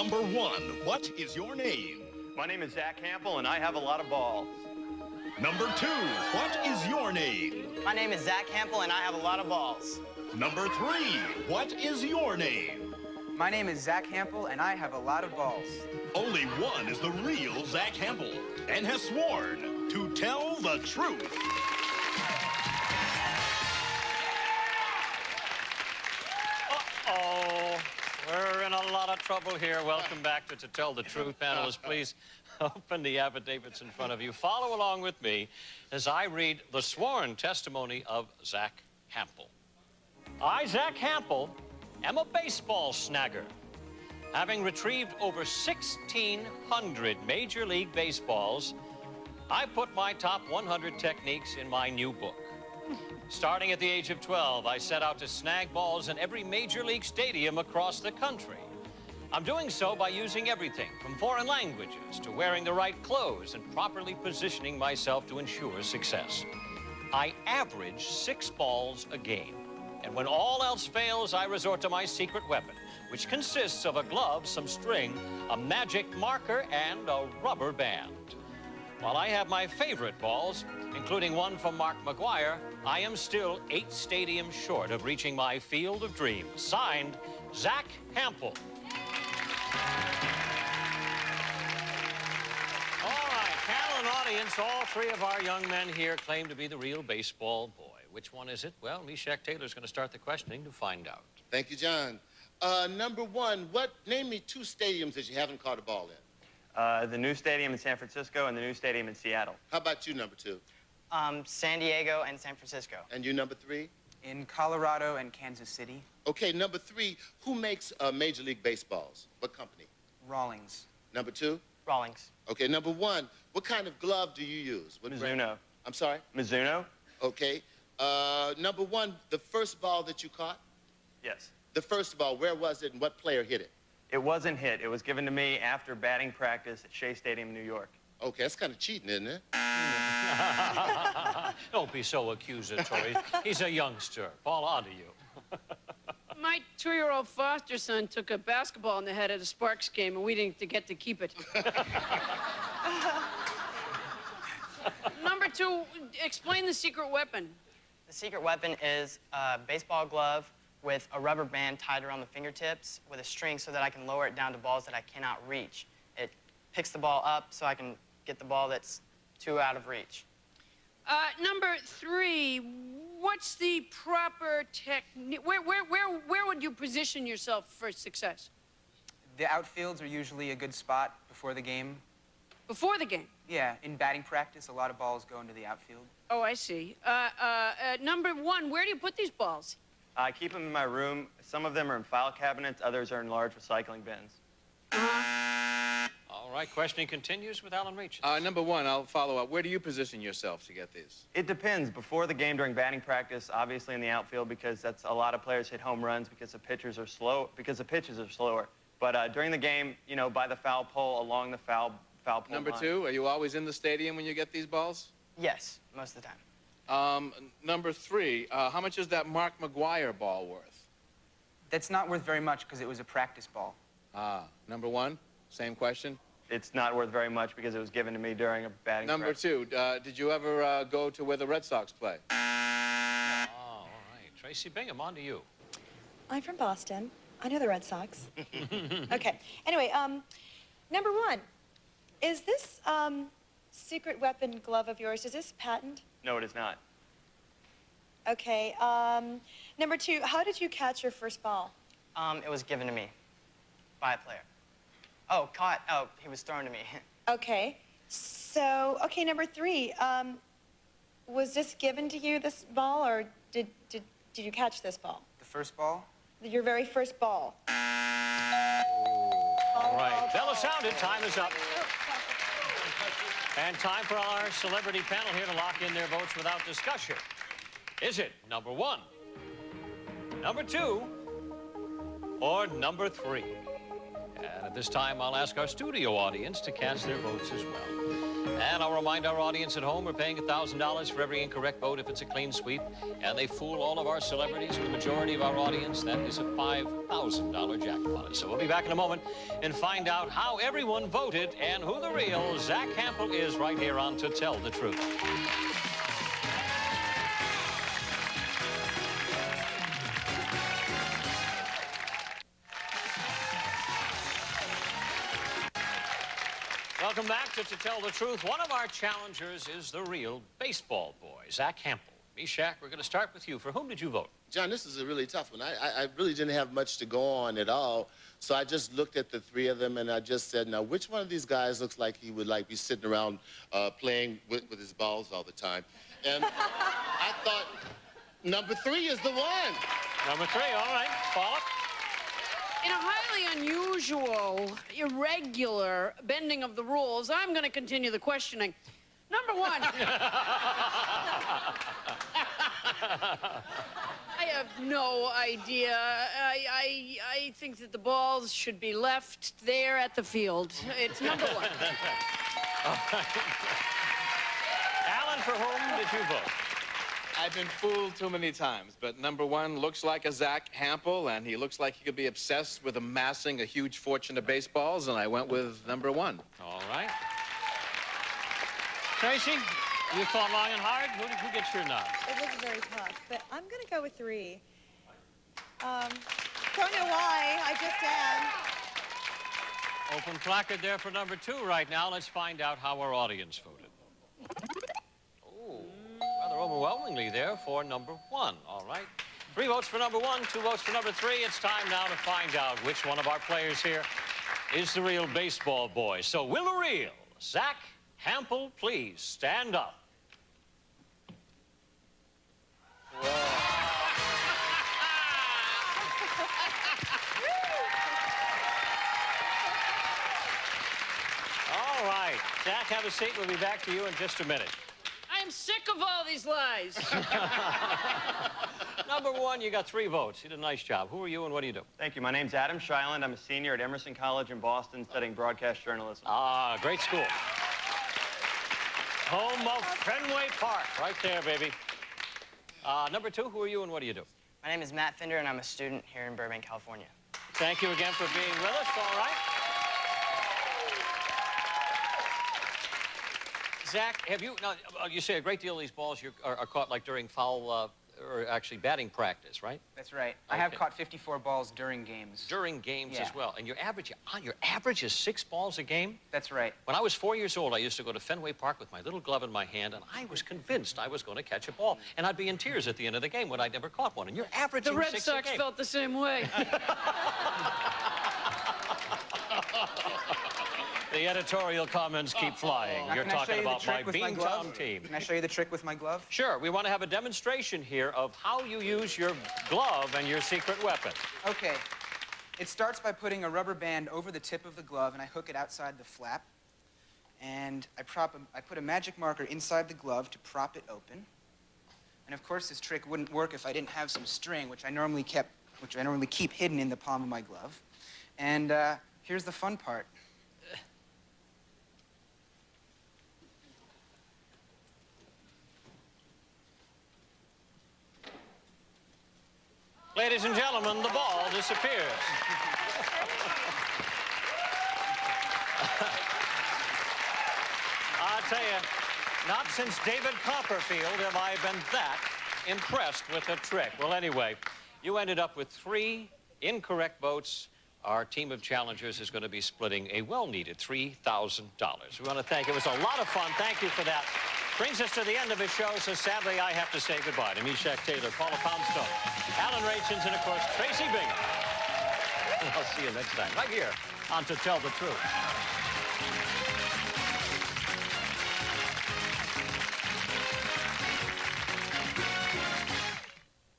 Number 1, what is your name? My name is Zack Hample, and I have a lot of balls. Number 2, what is your name? My name is Zack Hample, and I have a lot of balls. Number 3, what is your name? My name is Zack Hample, and I have a lot of balls. Only one is the real Zack Hample, and has sworn to tell the truth. Uh-oh. We're in a lot of trouble here. Welcome back to Tell the Truth. Panelists, please open the affidavits in front of you. Follow along with me as I read the sworn testimony of Zack Hample. I, Zack Hample, am a baseball snagger. Having retrieved over 1,600 Major League baseballs, I put my top 100 techniques in my new book. Starting at the age of 12, I set out to snag balls in every Major League stadium across the country. I'm doing so by using everything from foreign languages to wearing the right clothes and properly positioning myself to ensure success. I average 6 balls a game. And when all else fails, I resort to my secret weapon, which consists of a glove, some string, a magic marker, and a rubber band. While I have my favorite balls, including one from Mark McGwire, I am still 8 stadiums short of reaching my field of dreams. Signed, Zack Hample. All right, panel and audience, all 3 of our young men here claim to be the real baseball boy. Which one is it? Well, Meshack Taylor's going to start the questioning to find out. Thank you, John. Number 1, name me 2 stadiums that you haven't caught a ball in. The new stadium in San Francisco and the new stadium in Seattle. How about you, number 2? San Diego and San Francisco. And you, number 3? In Colorado and Kansas City. Okay, number 3, who makes Major League Baseballs? What company? Rawlings. Number 2? Rawlings. Okay, number 1, what kind of glove do you use? What brand? Mizuno. I'm sorry? Mizuno? Okay. Number 1, the first ball that you caught? Yes. The first ball, where was it and what player hit it? It wasn't hit. It was given to me after batting practice at Shea Stadium in New York. Okay, that's kind of cheating, isn't it? Don't be so accusatory. He's a youngster. Paul, on to you. My 2-year-old foster son took a basketball in the head at a Sparks game, and we didn't get to keep it. Number 2, explain the secret weapon. The secret weapon is a baseball glove with a rubber band tied around the fingertips with a string so that I can lower it down to balls that I cannot reach. It picks the ball up so I can get the ball that's too out of reach. Number 3, what's the proper technique? Where would you position yourself for success? The outfields are usually a good spot before the game. Before the game? Yeah, in batting practice, a lot of balls go into the outfield. Oh, I see. Number 1, where do you put these balls? I keep them in my room. Some of them are in file cabinets. Others are in large recycling bins. All right, questioning continues with Alan Reach. Number 1, I'll follow up. Where do you position yourself to get these? It depends. Before the game, during batting practice, obviously in the outfield, because that's a lot of players hit home runs because the pitchers are slow, because the pitches are slower. But during the game, you know, by the foul pole, along the foul pole Number line. 2, are you always in the stadium when you get these balls? Yes, most of the time. Number 3, how much is that Mark McGwire ball worth? That's not worth very much because it was a practice ball. Number 1, same question. It's not worth very much because it was given to me during a batting Number practice. 2, did you ever go to where the Red Sox play? Oh, all right. Tracy Bingham, on to you. I'm from Boston. I know the Red Sox. Okay. Anyway, number 1, is this secret weapon glove of yours, is this patent? No, it is not. Okay. Number 2, how did you catch your first ball? It was given to me by a player. Oh, caught. Oh, he was thrown to me. Okay. So, okay, number 3, was this given to you, this ball, or did you catch this ball? The first ball? Your very first ball. All right. Bell is sounded. Time is up. And time for our celebrity panel here to lock in their votes without discussion. Is it number 1, number 2, or number 3? And at this time, I'll ask our studio audience to cast their votes as well. And I'll remind our audience at home, we're paying $1,000 for every incorrect vote if it's a clean sweep. And they fool all of our celebrities and the majority of our audience. That is a $5,000 jackpot. So we'll be back in a moment and find out how everyone voted and who the real Zack Hample is right here on To Tell the Truth. Welcome back to Tell the Truth. One of our challengers is the real baseball boy, Zack Hample. Meshach, we're going to start with you. For whom did you vote? John, this is a really tough one. I really didn't have much to go on at all. So I just looked at the three of them and I just said, now, which one of these guys looks like he would be sitting around playing with his balls all the time? And I thought number 3 is the one. Number 3, all right. Paula? In a highly unusual, irregular bending of the rules, I'm going to continue the questioning. Number 1. I have no idea. I think that the balls should be left there at the field. It's number 1. Alan, for whom did you vote? I've been fooled too many times, but number 1 looks like a Zack Hample, and he looks like he could be obsessed with amassing a huge fortune of baseballs, and I went with number 1. All right. Tracy, you thought long and hard. Who gets your nod? It was very tough, but I'm going to go with 3. Don't know why, I just am. Open placard there for number 2 right now. Let's find out how our audience voted. Oh, rather overwhelmingly there for number 1. All right. 3 votes for number 1, 2 votes for number 3. It's time now to find out which one of our players here is the real baseball boy. So will the real Zack Hample please stand up? All right. Zack, have a seat. We'll be back to you in just a minute. I am sick of all these lies. Number 1, you got 3 votes. You did a nice job. Who are you and what do you do? Thank you. My name's Adam Shiland. I'm a senior at Emerson College in Boston studying broadcast journalism. Ah, great school. Home of Fenway Park. Right there, baby. Number 2, who are you and what do you do? My name is Matt Fender, and I'm a student here in Burbank, California. Thank you again for being with us. All right. Zack, have you, now, you say a great deal of these balls are caught like during foul, or actually batting practice, right? That's right. I have caught 54 balls during games. During games Yeah. as well. And your average is 6 balls a game? That's right. When I was 4 years old, I used to go to Fenway Park with my little glove in my hand, and I was convinced I was going to catch a ball. And I'd be in tears at the end of the game when I'd never caught one. And you're averaging The Red 6 Sox a game. felt the same way. The editorial comments keep flying. You're Can I show talking you the about trick my with my Beantown glove? team. Can I show you the trick with my glove? Sure, we want to have a demonstration here of how you use your glove and your secret weapon. Okay. It starts by putting a rubber band over the tip of the glove, and I hook it outside the flap. And I put a magic marker inside the glove to prop it open. And of course, this trick wouldn't work if I didn't have some string, which I normally keep hidden in the palm of my glove. And here's the fun part. Ladies and gentlemen, the ball disappears. I'll tell you, not since David Copperfield have I been that impressed with a trick. Well, anyway, you ended up with 3 incorrect votes. Our team of challengers is going to be splitting a well-needed $3,000. We want to thank you. It was a lot of fun. Thank you for that. Brings us to the end of the show, so sadly I have to say goodbye to Meshach Taylor, Paula Poundstone, Alan Rachins, and of course, Tracy Bingham. I'll see you next time, right here on To Tell the Truth.